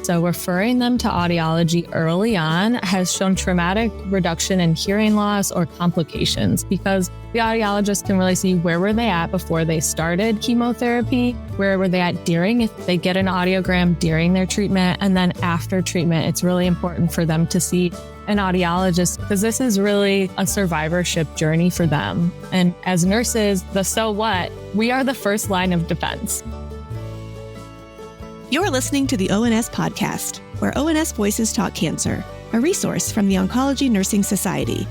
So referring them to audiology early on has shown traumatic reduction in hearing loss or complications because the audiologist can really see where were they at before they started chemotherapy, where were they at during, if they get an audiogram during their treatment, and then after treatment. It's really important for them to see an audiologist because this is really a survivorship journey for them. And as nurses, the so what, we are the first line of defense. You're listening to the ONS podcast, where ONS Voices Talk Cancer, a resource from the Oncology Nursing Society.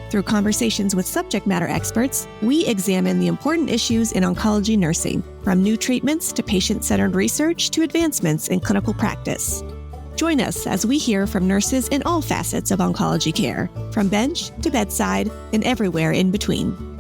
Through conversations with subject matter experts, we examine the important issues in oncology nursing, from new treatments to patient-centered research to advancements in clinical practice. Join us as we hear from nurses in all facets of oncology care, from bench to bedside and everywhere in between.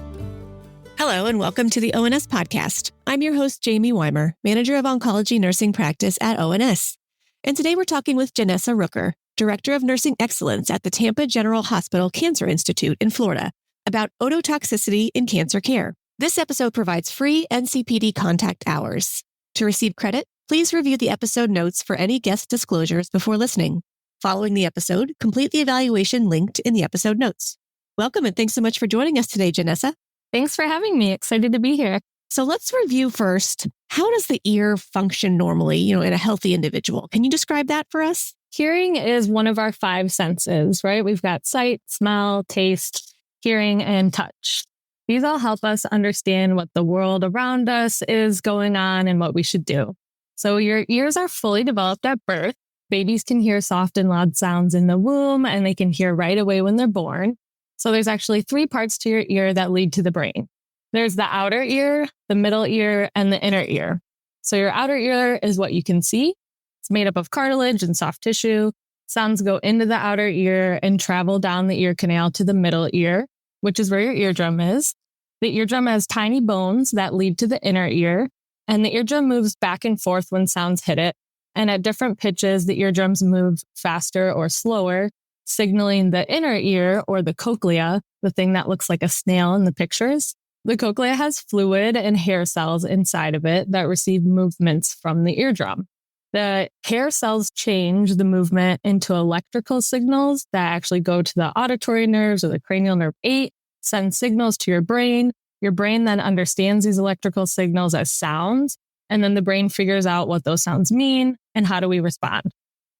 Hello and welcome to the ONS podcast. I'm your host, Jaime Weimer, Manager of Oncology Nursing Practice at ONS. And today we're talking with Jennessa Rooker, Director of Nursing Excellence at the Tampa General Hospital Cancer Institute in Florida, about ototoxicity in cancer care. This episode provides free NCPD contact hours. To receive credit, please review the episode notes for any guest disclosures before listening. Following the episode, complete the evaluation linked in the episode notes. Welcome and thanks so much for joining us today, Jennessa. Thanks for having me. Excited to be here. So let's review first. How does the ear function normally, in a healthy individual? Can you describe that for us? Hearing is one of our five senses, right? We've got sight, smell, taste, hearing, and touch. These all help us understand what the world around us is going on and what we should do. So your ears are fully developed at birth. Babies can hear soft and loud sounds in the womb, and they can hear right away when they're born. So there's actually three parts to your ear that lead to the brain. There's the outer ear, the middle ear, and the inner ear. So your outer ear is what you can see. It's made up of cartilage and soft tissue. Sounds go into the outer ear and travel down the ear canal to the middle ear, which is where your eardrum is. The eardrum has tiny bones that lead to the inner ear, and the eardrum moves back and forth when sounds hit it. And at different pitches, the eardrums move faster or slower, signaling the inner ear or the cochlea, the thing that looks like a snail in the pictures. The cochlea has fluid and hair cells inside of it that receive movements from the eardrum. The hair cells change the movement into electrical signals that actually go to the auditory nerves or the cranial nerve 8, send signals to your brain. Your brain then understands these electrical signals as sounds, and then the brain figures out what those sounds mean and how do we respond.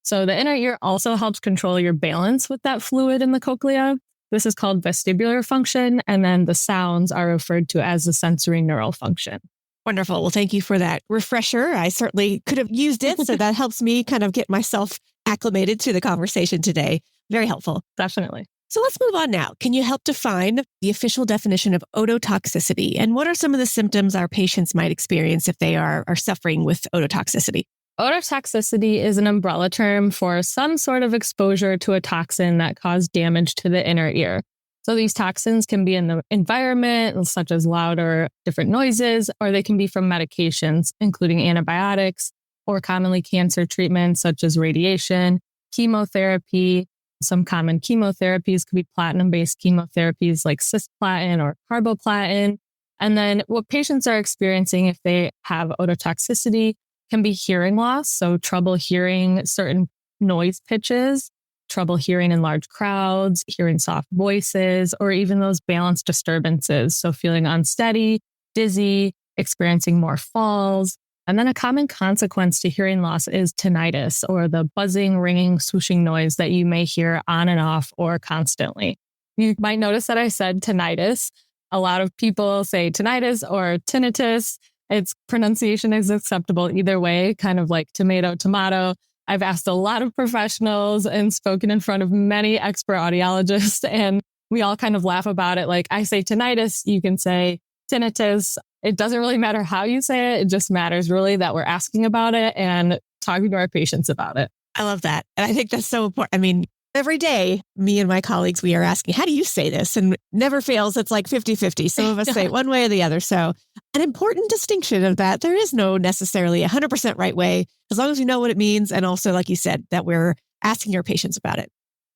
So the inner ear also helps control your balance with that fluid in the cochlea. This is called vestibular function, and then the sounds are referred to as the sensory neural function. Wonderful. Well, thank you for that refresher. I certainly could have used it, so that helps me kind of get myself acclimated to the conversation today. Very helpful. Definitely. So let's move on now. Can you help define the official definition of ototoxicity? And what are some of the symptoms our patients might experience if they are suffering with ototoxicity? Ototoxicity is an umbrella term for some sort of exposure to a toxin that caused damage to the inner ear. So these toxins can be in the environment, such as loud or different noises, or they can be from medications, including antibiotics, or commonly cancer treatments such as radiation, chemotherapy. Some common chemotherapies could be platinum-based chemotherapies like cisplatin or carboplatin. And then what patients are experiencing if they have ototoxicity can be hearing loss, so trouble hearing certain noise pitches, trouble hearing in large crowds, hearing soft voices, or even those balance disturbances, so feeling unsteady, dizzy, experiencing more falls. And then a common consequence to hearing loss is tinnitus, or the buzzing, ringing, swooshing noise that you may hear on and off or constantly. You might notice that I said tinnitus. A lot of people say tinnitus or tinnitus. Its pronunciation is acceptable either way, kind of like tomato, tomato. I've asked a lot of professionals and spoken in front of many expert audiologists, and we all kind of laugh about it. Like I say tinnitus, you can say tinnitus. It doesn't really matter how you say it. It just matters really that we're asking about it and talking to our patients about it. I love that. And I think that's so important. I mean, every day, me and my colleagues, we are asking, how do you say this? And never fails. It's like 50-50. Some of us say it one way or the other. So an important distinction of that, there is no necessarily 100% right way, as long as you know what it means. And also, like you said, that we're asking your patients about it.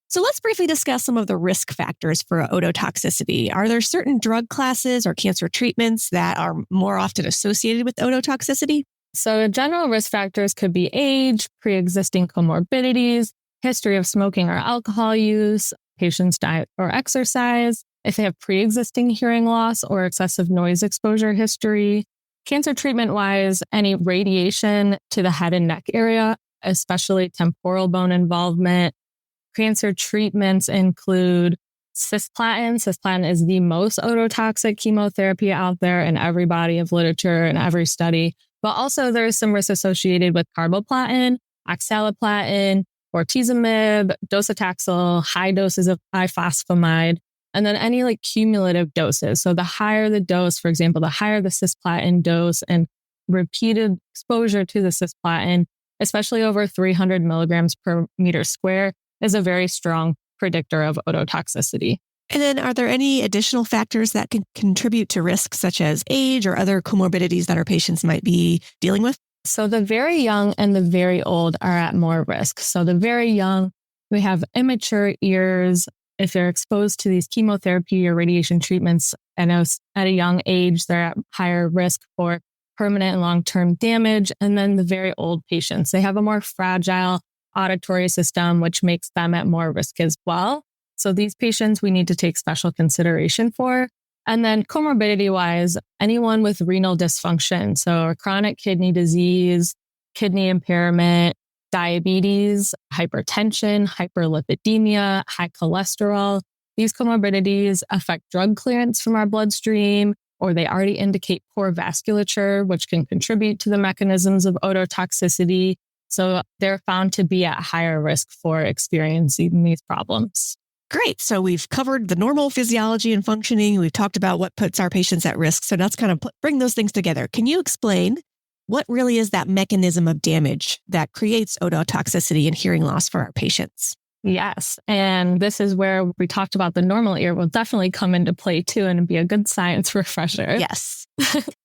So let's briefly discuss some of the risk factors for ototoxicity. Are there certain drug classes or cancer treatments that are more often associated with ototoxicity? So general risk factors could be age, pre-existing comorbidities, history of smoking or alcohol use, patient's diet or exercise, if they have pre-existing hearing loss or excessive noise exposure history. Cancer treatment-wise, any radiation to the head and neck area, especially temporal bone involvement. Cancer treatments include cisplatin. Cisplatin is the most ototoxic chemotherapy out there in every body of literature and every study. But also there's some risk associated with carboplatin, oxaliplatin, bortezomib, docetaxel, high doses of ifosfamide, and then any like cumulative doses. So the higher the dose, for example, the higher the cisplatin dose and repeated exposure to the cisplatin, especially over 300 milligrams per meter square, is a very strong predictor of ototoxicity. And then are there any additional factors that can contribute to risks such as age or other comorbidities that our patients might be dealing with? So the very young and the very old are at more risk. So the very young, we have immature ears. If they're exposed to these chemotherapy or radiation treatments at a young age, they're at higher risk for permanent and long-term damage. And then the very old patients, they have a more fragile auditory system, which makes them at more risk as well. So these patients we need to take special consideration for. And then comorbidity-wise, anyone with renal dysfunction, so chronic kidney disease, kidney impairment, diabetes, hypertension, hyperlipidemia, high cholesterol, these comorbidities affect drug clearance from our bloodstream, or they already indicate poor vasculature, which can contribute to the mechanisms of ototoxicity. So they're found to be at higher risk for experiencing these problems. Great. So we've covered the normal physiology and functioning. We've talked about what puts our patients at risk. So let's kind of bring those things together. Can you explain what really is that mechanism of damage that creates ototoxicity and hearing loss for our patients? Yes. And this is where we talked about the normal ear will definitely come into play too and be a good science refresher. Yes.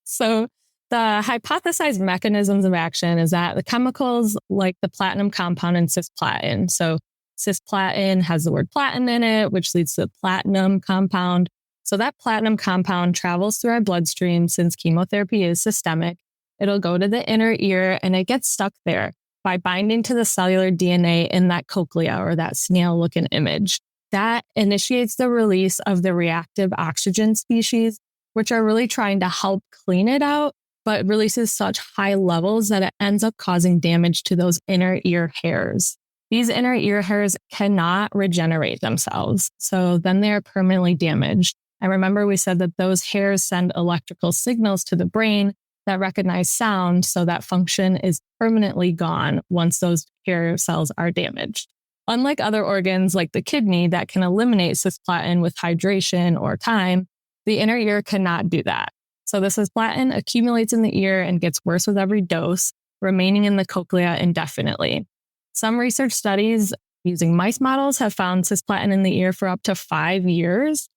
So the hypothesized mechanisms of action is that the chemicals like the platinum compound and cisplatin. So cisplatin has the word platin in it, which leads to the platinum compound. So that platinum compound travels through our bloodstream. Since chemotherapy is systemic, it'll go to the inner ear and it gets stuck there by binding to the cellular DNA in that cochlea or that snail-looking image. That initiates the release of the reactive oxygen species, which are really trying to help clean it out, but releases such high levels that it ends up causing damage to those inner ear hairs. These inner ear hairs cannot regenerate themselves, so then they are permanently damaged. And remember, we said that those hairs send electrical signals to the brain that recognize sound, so that function is permanently gone once those hair cells are damaged. Unlike other organs like the kidney that can eliminate cisplatin with hydration or time, the inner ear cannot do that. So the cisplatin accumulates in the ear and gets worse with every dose, remaining in the cochlea indefinitely. Some research studies using mice models have found cisplatin in the ear for up to 5 years.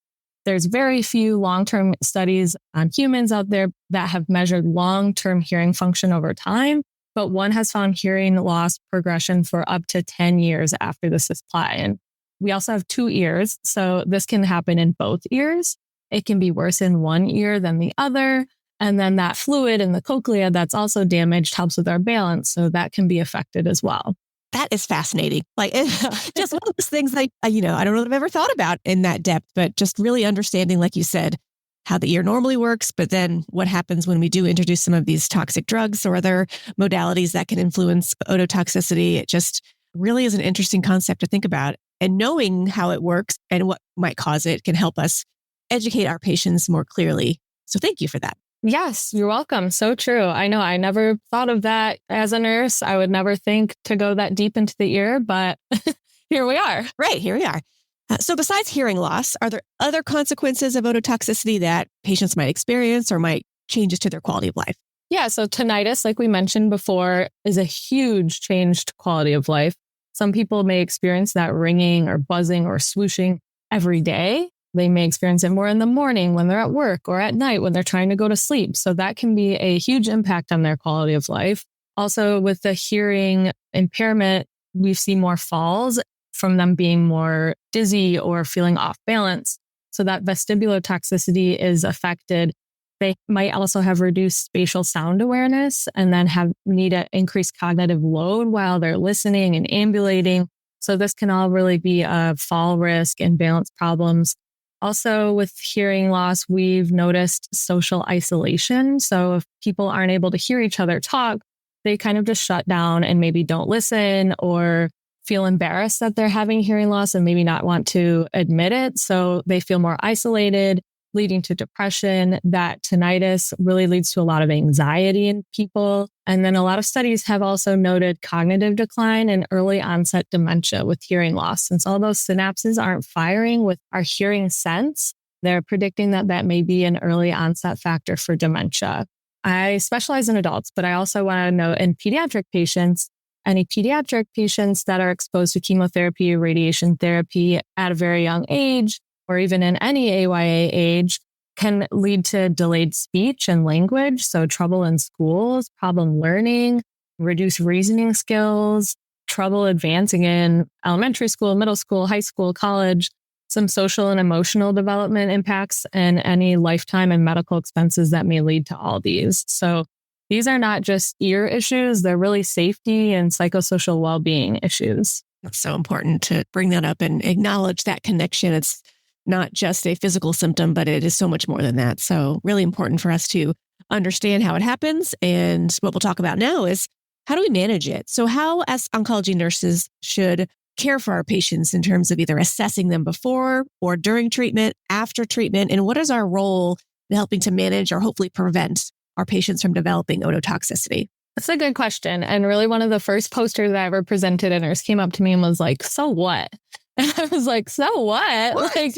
There's very few long-term studies on humans out there that have measured long-term hearing function over time, but one has found hearing loss progression for up to 10 years after the cisplatin. We also have 2 ears, so this can happen in both ears. It can be worse in one ear than the other. And then that fluid in the cochlea that's also damaged helps with our balance, so that can be affected as well. That is fascinating. Like, it's just one of those things like, I don't know that I've ever thought about in that depth, but just really understanding, like you said, how the ear normally works, but then what happens when we do introduce some of these toxic drugs or other modalities that can influence ototoxicity. It just really is an interesting concept to think about. And knowing how it works and what might cause it can help us educate our patients more clearly. So thank you for that. Yes, you're welcome. So true. I know I never thought of that as a nurse. I would never think to go that deep into the ear, but here we are. Right, here we are. So besides hearing loss, are there other consequences of ototoxicity that patients might experience or might changes to their quality of life? Yeah, so tinnitus, like we mentioned before, is a huge change to quality of life. Some people may experience that ringing or buzzing or swooshing every day. They may experience it more in the morning when they're at work or at night when they're trying to go to sleep. So that can be a huge impact on their quality of life. Also, with the hearing impairment, we see more falls from them being more dizzy or feeling off balance. So that vestibulotoxicity is affected. They might also have reduced spatial sound awareness and then need an increased cognitive load while they're listening and ambulating. So this can all really be a fall risk and balance problems. Also, with hearing loss, we've noticed social isolation. So if people aren't able to hear each other talk, they kind of just shut down and maybe don't listen or feel embarrassed that they're having hearing loss and maybe not want to admit it. So they feel more isolated, leading to depression. That tinnitus really leads to a lot of anxiety in people. And then a lot of studies have also noted cognitive decline and early onset dementia with hearing loss. Since all those synapses aren't firing with our hearing sense, they're predicting that that may be an early onset factor for dementia. I specialize in adults, but I also want to note in pediatric patients, any pediatric patients that are exposed to chemotherapy or radiation therapy at a very young age, or even in any AYA age, can lead to delayed speech and language. So trouble in schools, problem learning, reduced reasoning skills, trouble advancing in elementary school, middle school, high school, college, some social and emotional development impacts, and any lifetime and medical expenses that may lead to all these. So these are not just ear issues, they're really safety and psychosocial well-being issues. It's so important to bring that up and acknowledge that connection. It's not just a physical symptom, but it is so much more than that. So really important for us to understand how it happens. And what we'll talk about now is how do we manage it? So how, as oncology nurses, should care for our patients in terms of either assessing them before or during treatment, after treatment, and what is our role in helping to manage or hopefully prevent our patients from developing ototoxicity? That's a good question. And really one of the first posters that I ever presented, a nurse came up to me and was like, so what? And I was like, so what? Like,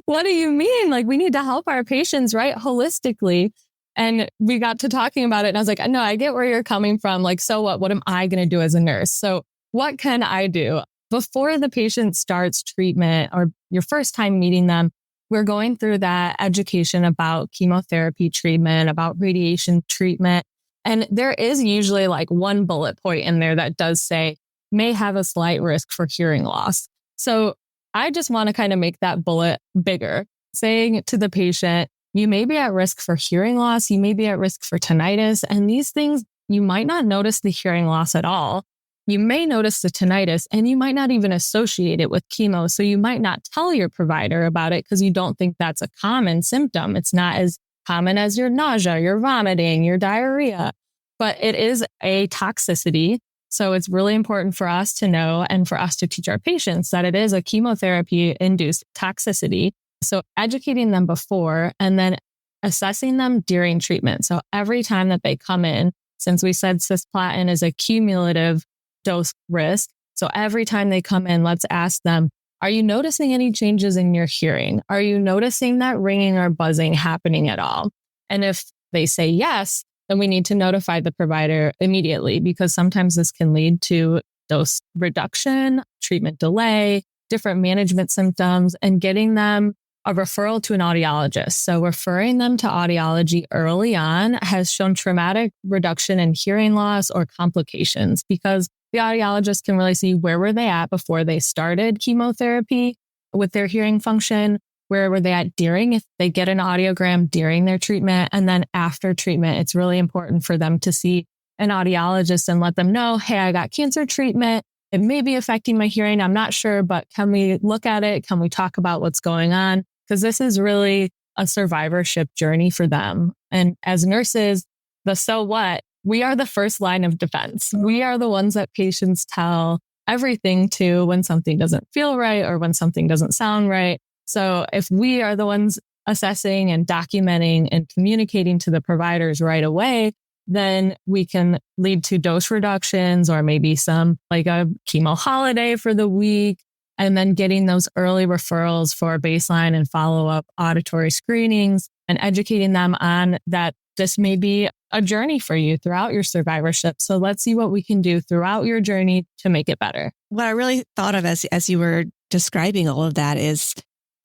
what do you mean? Like, we need to help our patients, right? Holistically. And we got to talking about it. And I was like, no, I get where you're coming from. Like, so what? What am I going to do as a nurse? So what can I do? Before the patient starts treatment or your first time meeting them, we're going through that education about chemotherapy treatment, about radiation treatment. And there is usually like one bullet point in there that does say, may have a slight risk for hearing loss. So I just want to kind of make that bullet bigger, saying to the patient, you may be at risk for hearing loss, you may be at risk for tinnitus, and these things, you might not notice the hearing loss at all. You may notice the tinnitus and you might not even associate it with chemo. So you might not tell your provider about it because you don't think that's a common symptom. It's not as common as your nausea, your vomiting, your diarrhea, but it is a toxicity. So it's really important for us to know and for us to teach our patients that it is a chemotherapy-induced toxicity. So educating them before and then assessing them during treatment. So every time that they come in, since we said cisplatin is a cumulative dose risk. So every time they come in, let's ask them, are you noticing any changes in your hearing? Are you noticing that ringing or buzzing happening at all? And if they say yes, then we need to notify the provider immediately because sometimes this can lead to dose reduction, treatment delay, different management symptoms, and getting them a referral to an audiologist. So referring them to audiology early on has shown dramatic reduction in hearing loss or complications because the audiologist can really see where were they at before they started chemotherapy with their hearing function, where were they at during, if they get an audiogram during their treatment, and then after treatment, it's really important for them to see an audiologist and let them know, hey, I got cancer treatment. It may be affecting my hearing. I'm not sure, but can we look at it? Can we talk about what's going on? Because this is really a survivorship journey for them. And as nurses, the so what, we are the first line of defense. We are the ones that patients tell everything to when something doesn't feel right or when something doesn't sound right. So if we are the ones assessing and documenting and communicating to the providers right away, then we can lead to dose reductions or maybe some like a chemo holiday for the week, and then getting those early referrals for baseline and follow-up auditory screenings and educating them on that this may be a journey for you throughout your survivorship. So let's see what we can do throughout your journey to make it better. What I really thought of as you were describing all of that is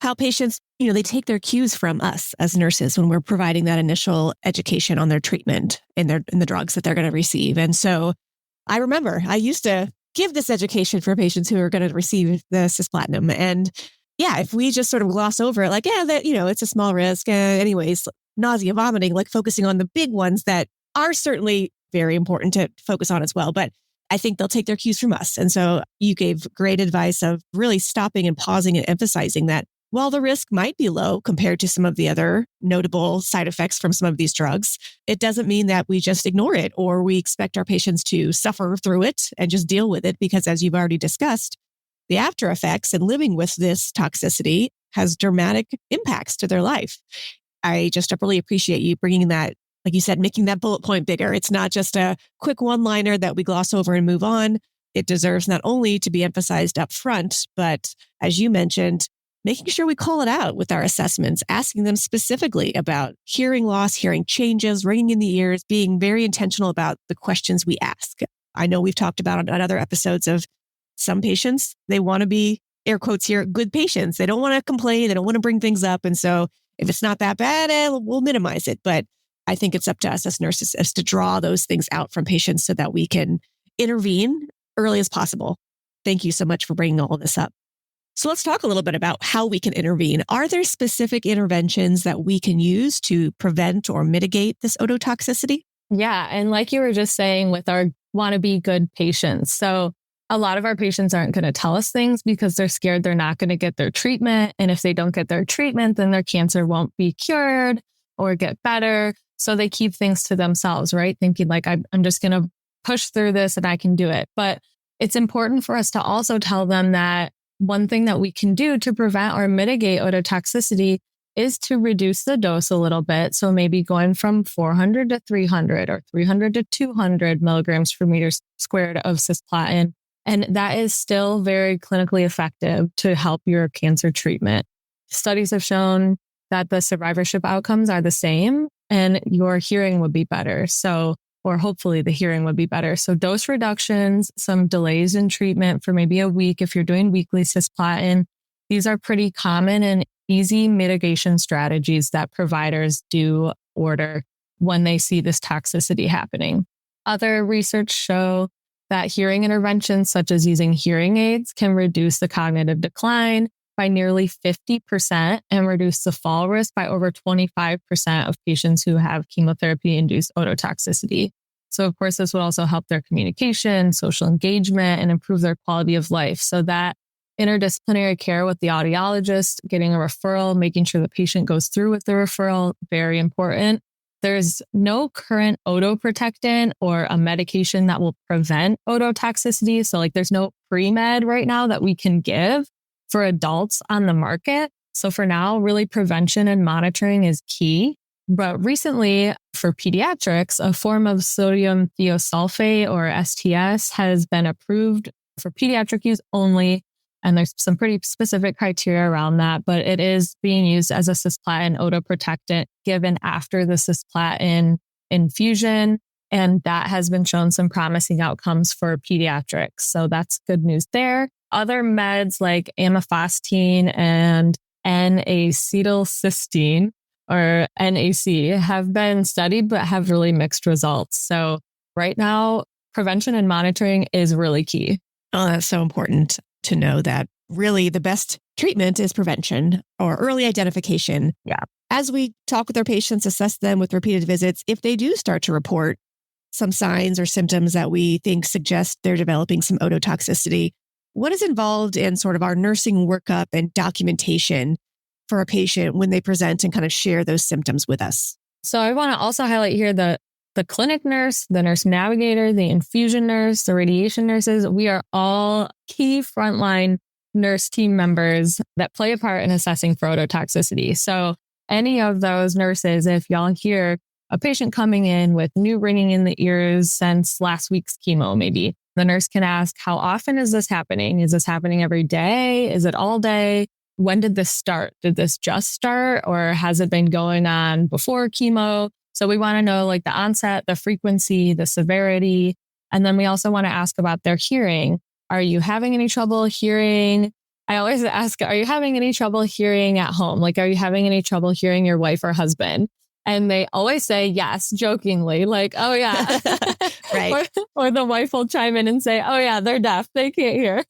how patients, they take their cues from us as nurses when we're providing that initial education on their treatment and the drugs that they're going to receive. And so I remember I used to give this education for patients who are going to receive the cisplatin. And yeah, if we just sort of gloss over it, like, yeah, that, it's a small risk. Anyways, nausea, vomiting, like focusing on the big ones that are certainly very important to focus on as well. But I think they'll take their cues from us. And so you gave great advice of really stopping and pausing and emphasizing that while the risk might be low compared to some of the other notable side effects from some of these drugs, it doesn't mean that we just ignore it or we expect our patients to suffer through it and just deal with it. Because as you've already discussed, the after effects and living with this toxicity has dramatic impacts to their life. I just really appreciate you bringing that, like you said, making that bullet point bigger. It's not just a quick one-liner that we gloss over and move on. It deserves not only to be emphasized up front, but as you mentioned, making sure we call it out with our assessments, asking them specifically about hearing loss, hearing changes, ringing in the ears, being very intentional about the questions we ask. I know we've talked about on other episodes of some patients, they want to be, air quotes here, good patients. They don't want to complain. They don't want to bring things up. And so if it's not that bad, we'll minimize it. But I think it's up to us as nurses as to draw those things out from patients so that we can intervene early as possible. Thank you so much for bringing all of this up. So let's talk a little bit about how we can intervene. Are there specific interventions that we can use to prevent or mitigate this ototoxicity? Yeah. And like you were just saying with our wannabe good patients. So a lot of our patients aren't going to tell us things because they're scared they're not going to get their treatment. And if they don't get their treatment, then their cancer won't be cured or get better. So they keep things to themselves, right? Thinking like, I'm just going to push through this and I can do it. But it's important for us to also tell them that one thing that we can do to prevent or mitigate ototoxicity is to reduce the dose a little bit. So maybe going from 400 to 300 or 300 to 200 milligrams per meter squared of cisplatin. And that is still very clinically effective to help your cancer treatment. Studies have shown that the survivorship outcomes are the same and your hearing would be better. Or hopefully the hearing would be better. So dose reductions, some delays in treatment for maybe a week if you're doing weekly cisplatin. These are pretty common and easy mitigation strategies that providers do order when they see this toxicity happening. Other research show that hearing interventions such as using hearing aids can reduce the cognitive decline by nearly 50% and reduce the fall risk by over 25% of patients who have chemotherapy-induced ototoxicity. So, of course, this would also help their communication, social engagement, and improve their quality of life. So that interdisciplinary care with the audiologist, getting a referral, making sure the patient goes through with the referral, very important. There's no current otoprotectant or a medication that will prevent ototoxicity. So like there's no pre-med right now that we can give for adults on the market. So for now, really prevention and monitoring is key. But recently for pediatrics, a form of sodium thiosulfate or STS has been approved for pediatric use only. And there's some pretty specific criteria around that, but it is being used as a cisplatin otoprotectant given after the cisplatin infusion. And that has been shown some promising outcomes for pediatrics. So that's good news there. Other meds like amifostine and N-acetylcysteine or NAC have been studied, but have really mixed results. So right now, prevention and monitoring is really key. Oh, that's so important to know that really the best treatment is prevention or early identification. Yeah. As we talk with our patients, assess them with repeated visits, if they do start to report some signs or symptoms that we think suggest they're developing some ototoxicity, what is involved in sort of our nursing workup and documentation for a patient when they present and kind of share those symptoms with us? So I want to also highlight here the clinic nurse, the nurse navigator, the infusion nurse, the radiation nurses. We are all key frontline nurse team members that play a part in assessing for ototoxicity. So any of those nurses, if y'all hear a patient coming in with new ringing in the ears since last week's chemo, maybe the nurse can ask, how often is this happening? Is this happening every day? Is it all day? When did this start? Did this just start or has it been going on before chemo? So we want to know like the onset, the frequency, the severity. And then we also want to ask about their hearing. Are you having any trouble hearing? I always ask, are you having any trouble hearing at home? Like, are you having any trouble hearing your wife or husband? And they always say yes, jokingly, like, oh yeah. Right. or the wife will chime in and say, oh yeah, they're deaf. They can't hear.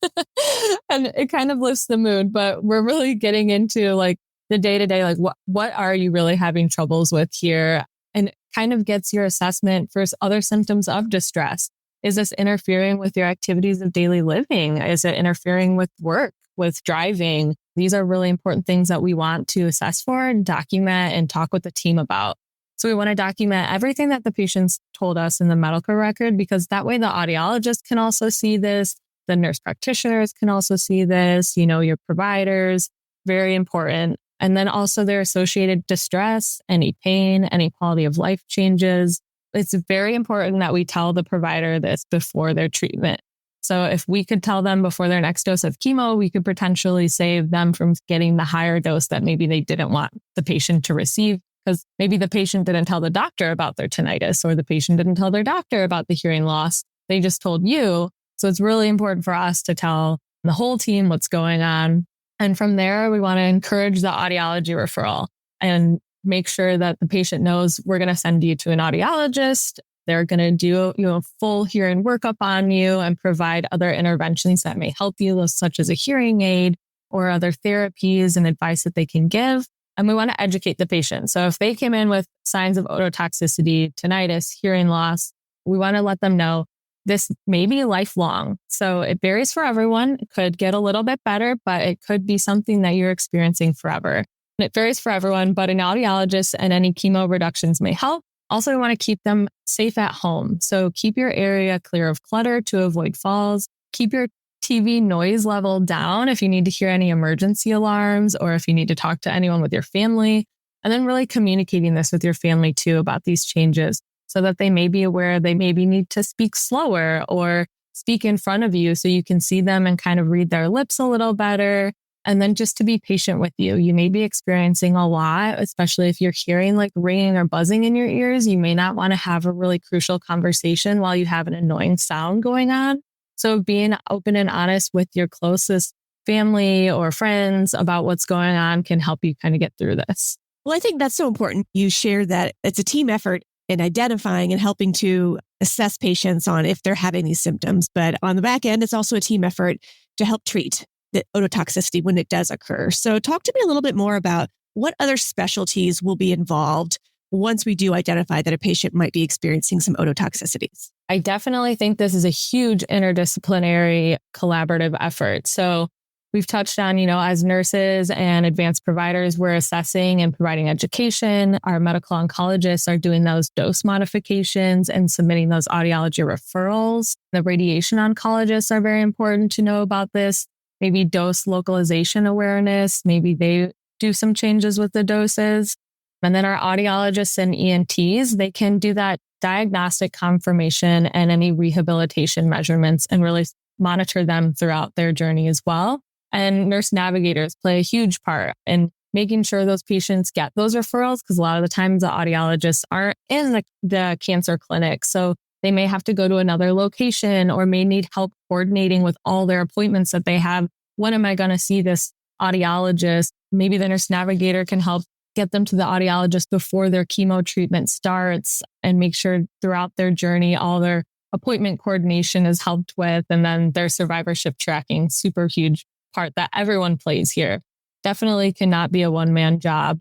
And it kind of lifts the mood, but we're really getting into like the day to day, like what are you really having troubles with here? And it kind of gets your assessment for other symptoms of distress. Is this interfering with your activities of daily living? Is it interfering with work, with driving? These are really important things that we want to assess for and document and talk with the team about. So we want to document everything that the patients told us in the medical record, because that way the audiologist can also see this. The nurse practitioners can also see this, your providers, very important. And then also their associated distress, any pain, any quality of life changes. It's very important that we tell the provider this before their treatment. So if we could tell them before their next dose of chemo, we could potentially save them from getting the higher dose that maybe they didn't want the patient to receive, because maybe the patient didn't tell the doctor about their tinnitus, or the patient didn't tell their doctor about the hearing loss. They just told you. So it's really important for us to tell the whole team what's going on. And from there, we want to encourage the audiology referral and make sure that the patient knows we're going to send you to an audiologist. They're going to do a full hearing workup on you and provide other interventions that may help you, such as a hearing aid or other therapies and advice that they can give. And we want to educate the patient. So if they came in with signs of ototoxicity, tinnitus, hearing loss, we want to let them know this may be lifelong. So it varies for everyone. It could get a little bit better, but it could be something that you're experiencing forever. And it varies for everyone, but an audiologist and any chemo reductions may help. Also, we want to keep them safe at home. So keep your area clear of clutter to avoid falls. Keep your TV noise level down if you need to hear any emergency alarms or if you need to talk to anyone with your family. And then really communicating this with your family too about these changes so that they may be aware they maybe need to speak slower or speak in front of you so you can see them and kind of read their lips a little better. And then just to be patient with you. You may be experiencing a lot, especially if you're hearing like ringing or buzzing in your ears. You may not want to have a really crucial conversation while you have an annoying sound going on. So being open and honest with your closest family or friends about what's going on can help you kind of get through this. Well, I think that's so important. You shared that it's a team effort in identifying and helping to assess patients on if they're having these symptoms. But on the back end, it's also a team effort to help treat the ototoxicity when it does occur. So talk to me a little bit more about what other specialties will be involved once we do identify that a patient might be experiencing some ototoxicities. I definitely think this is a huge interdisciplinary collaborative effort. So we've touched on, as nurses and advanced providers, we're assessing and providing education. Our medical oncologists are doing those dose modifications and submitting those audiology referrals. The radiation oncologists are very important to know about this. Maybe dose localization awareness. Maybe they do some changes with the doses. And then our audiologists and ENTs, they can do that diagnostic confirmation and any rehabilitation measurements and really monitor them throughout their journey as well. And nurse navigators play a huge part in making sure those patients get those referrals, because a lot of the times the audiologists aren't in the cancer clinic. So they may have to go to another location or may need help coordinating with all their appointments that they have. When am I going to see this audiologist? Maybe the nurse navigator can help get them to the audiologist before their chemo treatment starts and make sure throughout their journey, all their appointment coordination is helped with. And then their survivorship tracking, super huge part that everyone plays here. Definitely cannot be a one-man job.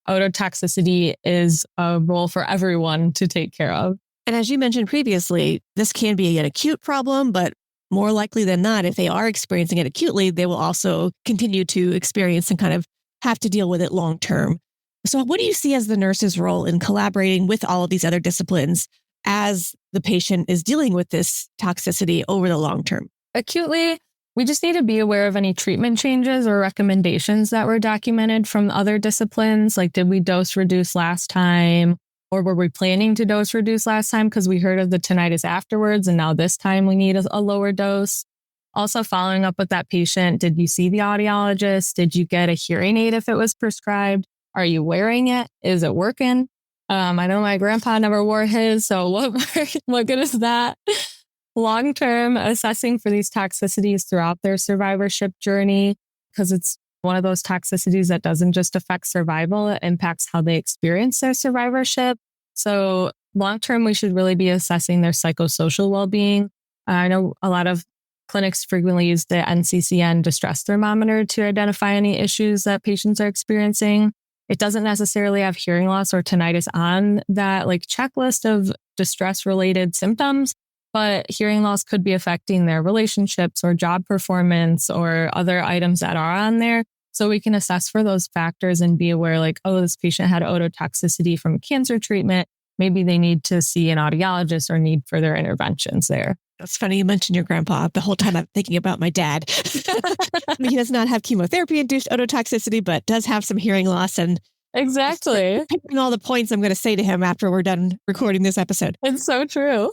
Ototoxicity is a role for everyone to take care of. And as you mentioned previously, this can be an acute problem, but more likely than not, if they are experiencing it acutely, they will also continue to experience and kind of have to deal with it long term. So what do you see as the nurse's role in collaborating with all of these other disciplines as the patient is dealing with this toxicity over the long term? Acutely, we just need to be aware of any treatment changes or recommendations that were documented from other disciplines. Like, did we dose reduce last time? Or were we planning to dose reduce last time because we heard of the tinnitus afterwards and now this time we need a lower dose? Also following up with that patient, did you see the audiologist? Did you get a hearing aid if it was prescribed? Are you wearing it? Is it working? I know my grandpa never wore his, so what good is that? Long-term assessing for these toxicities throughout their survivorship journey, because it's one of those toxicities that doesn't just affect survival, it impacts how they experience their survivorship. So long-term, we should really be assessing their psychosocial well-being. I know a lot of clinics frequently use the NCCN distress thermometer to identify any issues that patients are experiencing. It doesn't necessarily have hearing loss or tinnitus on that like checklist of distress-related symptoms, but hearing loss could be affecting their relationships or job performance or other items that are on there. So we can assess for those factors and be aware like, oh, this patient had ototoxicity from cancer treatment. Maybe they need to see an audiologist or need further interventions there. That's funny. You mentioned your grandpa. The whole time I'm thinking about my dad. He does not have chemotherapy-induced ototoxicity, but does have some hearing loss. And exactly. Picking all the points I'm going to say to him after we're done recording this episode. It's so true.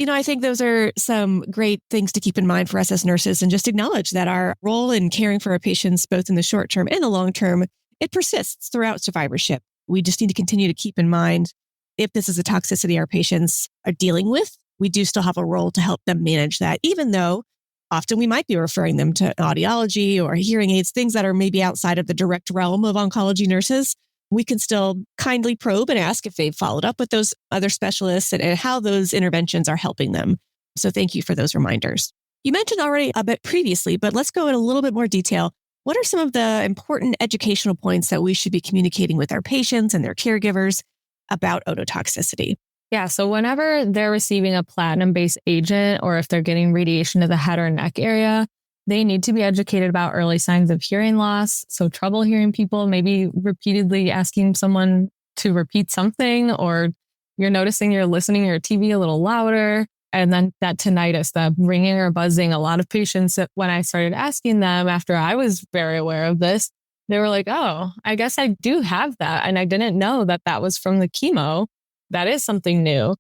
I think those are some great things to keep in mind for us as nurses, and just acknowledge that our role in caring for our patients, both in the short term and the long term, it persists throughout survivorship. We just need to continue to keep in mind if this is a toxicity our patients are dealing with, we do still have a role to help them manage that, even though often we might be referring them to audiology or hearing aids, things that are maybe outside of the direct realm of oncology nurses. We can still kindly probe and ask if they've followed up with those other specialists and how those interventions are helping them. So thank you for those reminders. You mentioned already a bit previously, but let's go in a little bit more detail. What are some of the important educational points that we should be communicating with our patients and their caregivers about ototoxicity? Yeah. So whenever they're receiving a platinum-based agent, or if they're getting radiation to the head or neck area, they need to be educated about early signs of hearing loss. So trouble hearing people, maybe repeatedly asking someone to repeat something, or you're noticing you're listening to your TV a little louder. And then that tinnitus, that ringing or buzzing. A lot of patients, when I started asking them after I was very aware of this, they were like, oh, I guess I do have that. And I didn't know that that was from the chemo. That is something new.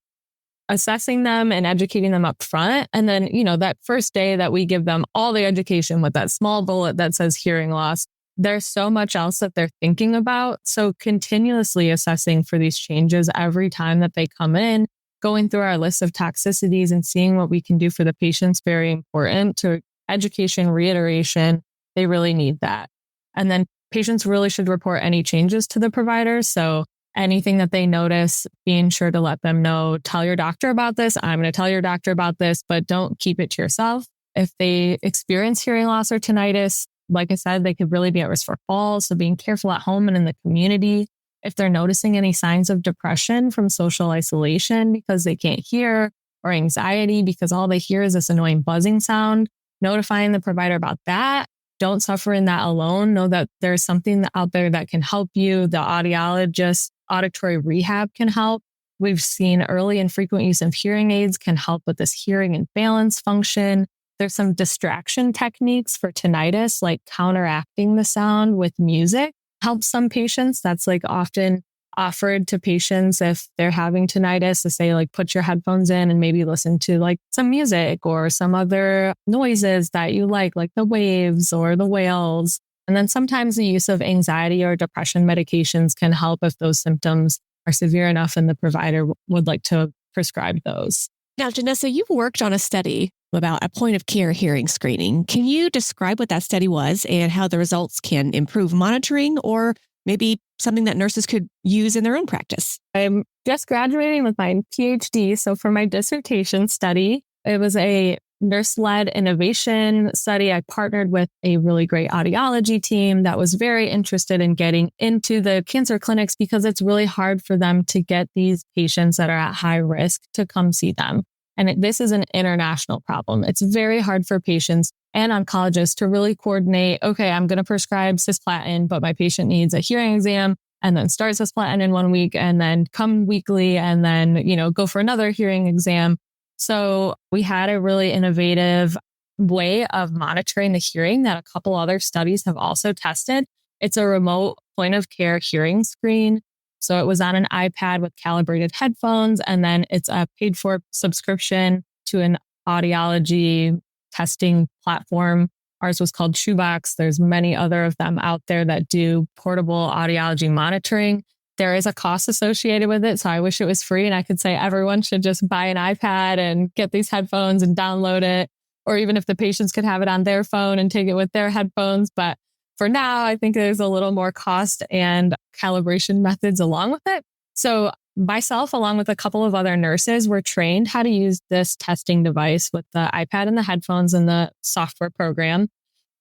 Assessing them and educating them up front. And then, that first day that we give them all the education with that small bullet that says hearing loss, there's so much else that they're thinking about. So continuously assessing for these changes every time that they come in, going through our list of toxicities and seeing what we can do for the patients, very important to education, reiteration. They really need that. And then patients really should report any changes to the provider. So anything that they notice, being sure to let them know, tell your doctor about this. I'm going to tell your doctor about this, but don't keep it to yourself. If they experience hearing loss or tinnitus, like I said, they could really be at risk for falls. So being careful at home and in the community. If they're noticing any signs of depression from social isolation because they can't hear, or anxiety because all they hear is this annoying buzzing sound, notifying the provider about that. Don't suffer in that alone. Know that there's something out there that can help you. The audiologist, auditory rehab can help. We've seen early and frequent use of hearing aids can help with this hearing and balance function. There's some distraction techniques for tinnitus, like counteracting the sound with music. Helps some patients. That's like often offered to patients if they're having tinnitus, to say like, put your headphones in and maybe listen to like some music or some other noises that you like the waves or the whales. And then sometimes the use of anxiety or depression medications can help if those symptoms are severe enough and the provider would like to prescribe those. Now, Jennessa, you've worked on a study about a point of care hearing screening. Can you describe what that study was and how the results can improve monitoring, or maybe something that nurses could use in their own practice? I'm just graduating with my PhD. So for my dissertation study, it was a nurse-led innovation study. I partnered with a really great audiology team that was very interested in getting into the cancer clinics because it's really hard for them to get these patients that are at high risk to come see them. And this is an international problem. It's very hard for patients and oncologists to really coordinate, okay, I'm going to prescribe cisplatin, but my patient needs a hearing exam, and then start cisplatin in 1 week and then come weekly and then, go for another hearing exam. So we had a really innovative way of monitoring the hearing that a couple other studies have also tested. It's a remote point of care hearing screen. So it was on an iPad with calibrated headphones, and then it's a paid for subscription to an audiology testing platform. Ours was called Shoebox. There's many other of them out there that do portable audiology monitoring. There is a cost associated with it. So I wish it was free and I could say everyone should just buy an iPad and get these headphones and download it. Or even if the patients could have it on their phone and take it with their headphones. But for now, I think there's a little more cost and calibration methods along with it. So myself, along with a couple of other nurses, were trained how to use this testing device with the iPad and the headphones and the software program.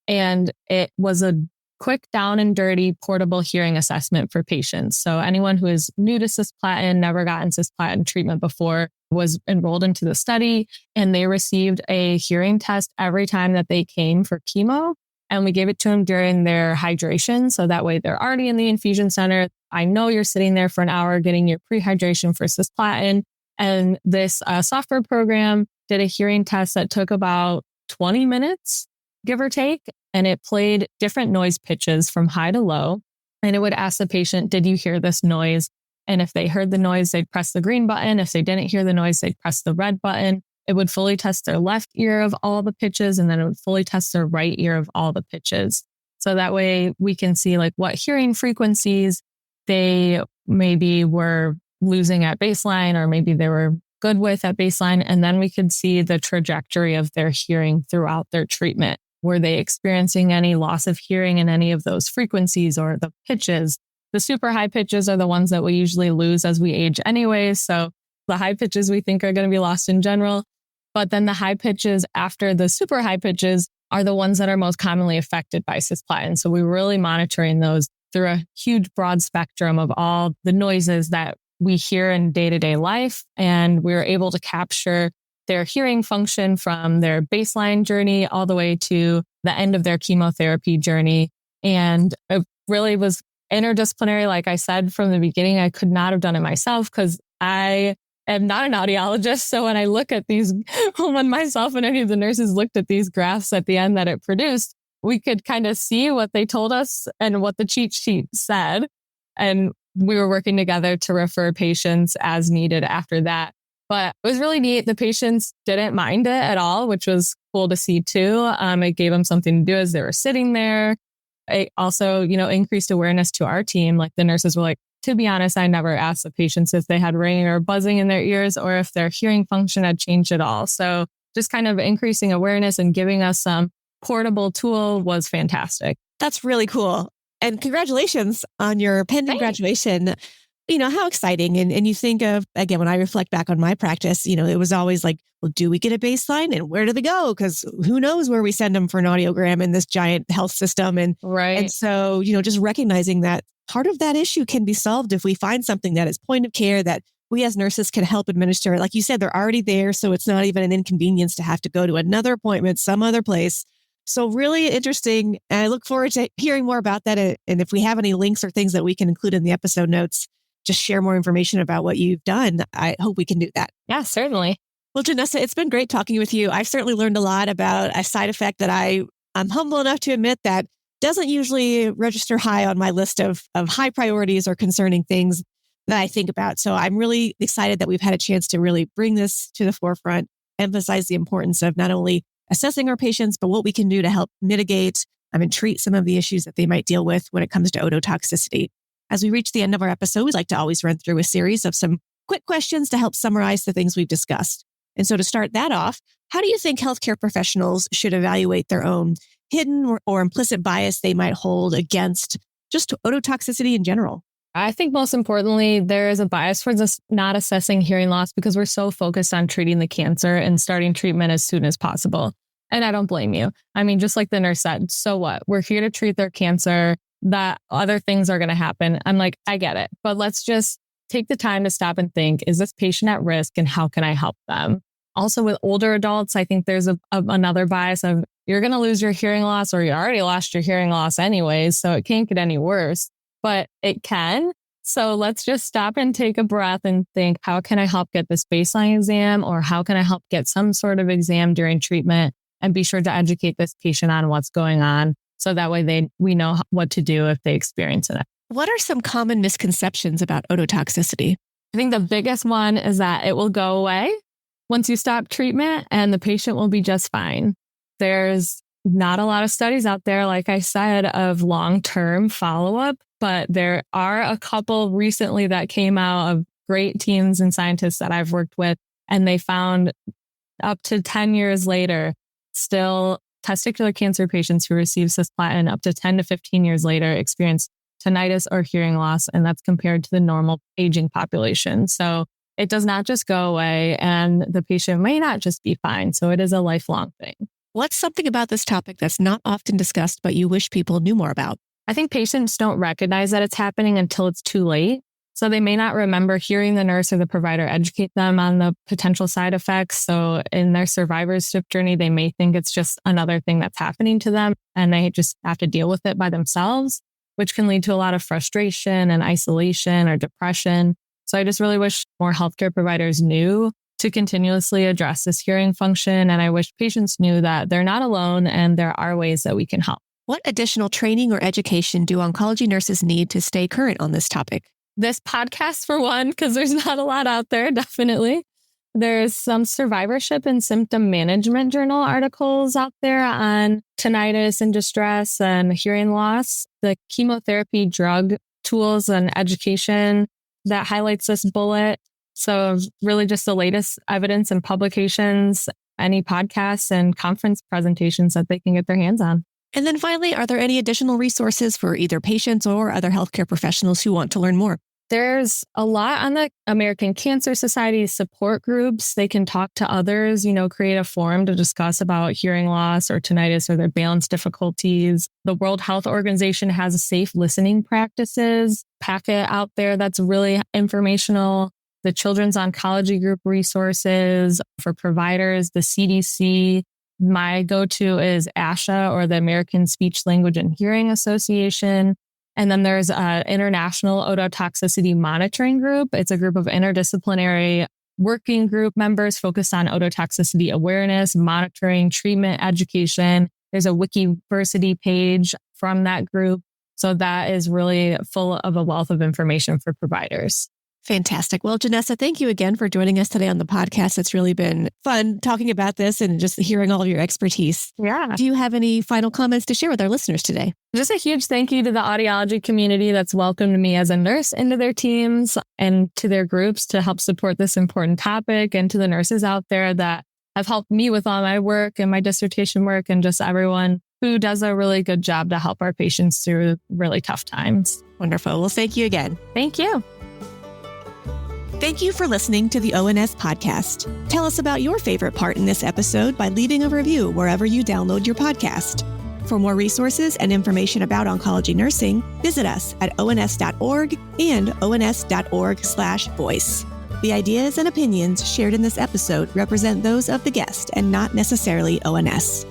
And it was a quick down and dirty portable hearing assessment for patients. So anyone who is new to cisplatin, never gotten cisplatin treatment before, was enrolled into the study, and they received a hearing test every time that they came for chemo. And we gave it to them during their hydration. So that way they're already in the infusion center. I know you're sitting there for an hour getting your pre-hydration for cisplatin. And this software program did a hearing test that took about 20 minutes, give or take. And it played different noise pitches from high to low. And it would ask the patient, did you hear this noise? And if they heard the noise, they'd press the green button. If they didn't hear the noise, they'd press the red button. It would fully test their left ear of all the pitches, and then it would fully test their right ear of all the pitches. So that way we can see like what hearing frequencies they maybe were losing at baseline, or maybe they were good with at baseline. And then we could see the trajectory of their hearing throughout their treatment. Were they experiencing any loss of hearing in any of those frequencies or the pitches? The super high pitches are the ones that we usually lose as we age anyway. So the high pitches we think are going to be lost in general. But then the high pitches after the super high pitches are the ones that are most commonly affected by cisplatin. So we're really monitoring those through a huge broad spectrum of all the noises that we hear in day-to-day life. And we were able to capture their hearing function from their baseline journey all the way to the end of their chemotherapy journey. And it really was interdisciplinary. Like I said from the beginning, I could not have done it myself because I am not an audiologist. So when I look at these, when myself and any of the nurses looked at these graphs at the end that it produced, we could kind of see what they told us and what the cheat sheet said. And we were working together to refer patients as needed after that. But it was really neat. The patients didn't mind it at all, which was cool to see too. It gave them something to do as they were sitting there. It also, increased awareness to our team. Like the nurses were like, to be honest, I never asked the patients if they had ringing or buzzing in their ears or if their hearing function had changed at all. So just kind of increasing awareness and giving us some portable tool was fantastic. That's really cool. And congratulations on your pending graduation. How exciting. And you think of, again, when I reflect back on my practice, it was always like, well, do we get a baseline and where do they go? Because who knows where we send them for an audiogram in this giant health system. And so, just recognizing that part of that issue can be solved if we find something that is point of care that we as nurses can help administer. Like you said, they're already there. So it's not even an inconvenience to have to go to another appointment, some other place. So really interesting. And I look forward to hearing more about that. And if we have any links or things that we can include in the episode notes, just share more information about what you've done. I hope we can do that. Yeah, certainly. Well, Jennessa, it's been great talking with you. I've certainly learned a lot about a side effect that I'm humble enough to admit that doesn't usually register high on my list of high priorities or concerning things that I think about. So I'm really excited that we've had a chance to really bring this to the forefront, emphasize the importance of not only assessing our patients, but what we can do to help mitigate and treat some of the issues that they might deal with when it comes to ototoxicity. As we reach the end of our episode, we'd like to always run through a series of some quick questions to help summarize the things we've discussed. And so to start that off, how do you think healthcare professionals should evaluate their own hidden or implicit bias they might hold against just ototoxicity in general? I think most importantly, there is a bias towards us not assessing hearing loss because we're so focused on treating the cancer and starting treatment as soon as possible. And I don't blame you. I mean, just like the nurse said, so what? We're here to treat their cancer. That other things are going to happen. I'm like, I get it. But let's just take the time to stop and think, is this patient at risk and how can I help them? Also with older adults, I think there's another bias of you're going to lose your hearing loss or you already lost your hearing loss anyways. So it can't get any worse, but it can. So let's just stop and take a breath and think, how can I help get this baseline exam or how can I help get some sort of exam during treatment and be sure to educate this patient on what's going on. So that way we know what to do if they experience it. What are some common misconceptions about ototoxicity? I think the biggest one is that it will go away once you stop treatment and the patient will be just fine. There's not a lot of studies out there, like I said, of long-term follow-up, but there are a couple recently that came out of great teams and scientists that I've worked with, and they found up to 10 years later, still testicular cancer patients who receive cisplatin up to 10 to 15 years later experience tinnitus or hearing loss, and that's compared to the normal aging population. So it does not just go away, and the patient may not just be fine. So it is a lifelong thing. What's something about this topic that's not often discussed, but you wish people knew more about? I think patients don't recognize that it's happening until it's too late. So they may not remember hearing the nurse or the provider educate them on the potential side effects. So in their survivorship journey, they may think it's just another thing that's happening to them, and they just have to deal with it by themselves, which can lead to a lot of frustration and isolation or depression. So I just really wish more healthcare providers knew to continuously address this hearing function. And I wish patients knew that they're not alone and there are ways that we can help. What additional training or education do oncology nurses need to stay current on this topic? This podcast, for one, because there's not a lot out there, definitely. There's some survivorship and symptom management journal articles out there on tinnitus and distress and hearing loss. The chemotherapy drug tools and education that highlights this bullet. So really just the latest evidence and publications, any podcasts and conference presentations that they can get their hands on. And then finally, are there any additional resources for either patients or other healthcare professionals who want to learn more? There's a lot on the American Cancer Society support groups. They can talk to others, create a forum to discuss about hearing loss or tinnitus or their balance difficulties. The World Health Organization has a safe listening practices packet out there that's really informational. The Children's Oncology Group resources for providers, the CDC. My go-to is ASHA, or the American Speech, Language, and Hearing Association. And then there's an international ototoxicity monitoring group. It's a group of interdisciplinary working group members focused on ototoxicity awareness, monitoring, treatment, education. There's a Wikiversity page from that group. So that is really full of a wealth of information for providers. Fantastic. Well, Jennessa, thank you again for joining us today on the podcast. It's really been fun talking about this and just hearing all of your expertise. Yeah. Do you have any final comments to share with our listeners today? Just a huge thank you to the audiology community that's welcomed me as a nurse into their teams and to their groups to help support this important topic, and to the nurses out there that have helped me with all my work and my dissertation work, and just everyone who does a really good job to help our patients through really tough times. Wonderful. Well, thank you again. Thank you. Thank you for listening to the ONS podcast. Tell us about your favorite part in this episode by leaving a review wherever you download your podcast. For more resources and information about oncology nursing, visit us at ons.org and ons.org/voice. The ideas and opinions shared in this episode represent those of the guest and not necessarily ONS.